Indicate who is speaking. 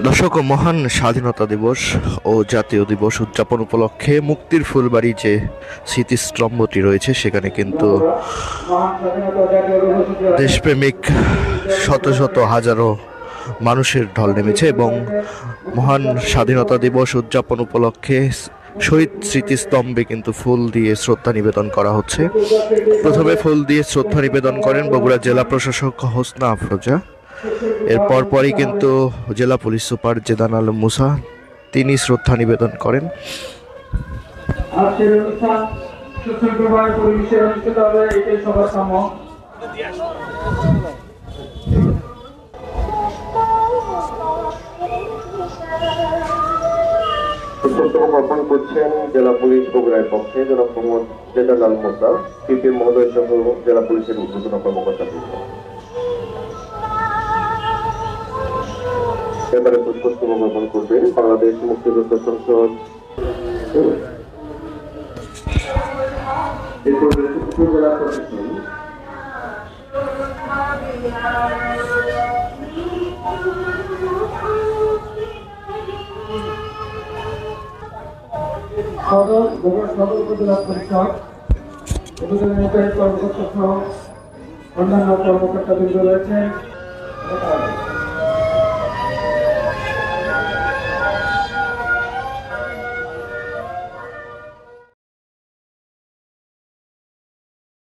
Speaker 1: দর্শক, মহান স্বাধীনতা দিবস ও জাতীয় দিবস উদযাপন উপলক্ষে মুক্তির ফুলবাড়ি যে স্মৃতিস্তম্ভটি রয়েছে সেখানে কিন্তু দেশপ্রেমিক শত শত হাজারো মানুষের ঢল নেমেছে এবং মহান স্বাধীনতা দিবস উদযাপন উপলক্ষে শহীদ স্মৃতিস্তম্ভে কিন্তু ফুল দিয়ে শ্রদ্ধা নিবেদন করা হচ্ছে। প্রথমে ফুল দিয়ে শ্রদ্ধা নিবেদন করেন বগুড়া জেলা প্রশাসক হোসনা আফরোজা। এর পরপরই কিন্তু জেলা পুলিশ সুপার জেদান আলম মুসা তিনি শ্রদ্ধা নিবেদন করেন।
Speaker 2: অর্পণ করছেন জেলা পুলিশ বগুড়ার পক্ষে জনাব মোহাম্মদ জেদান আলম মুসা, সিপি মহোদয় সহ জেলা পুলিশের ঊর্ধ্বতন কর্মকর্তা। এবারে পুষ্পস্তবক অর্পণ করবেন বাংলাদেশ মুক্তিযোদ্ধা সংসদ উপজেলা প্রশাসন, সদর উপজেলা পরিষদ, উপজেলা নির্বাহী কর্মকর্তা সহ অন্যান্য কর্মকর্তাবৃন্দ রয়েছেন।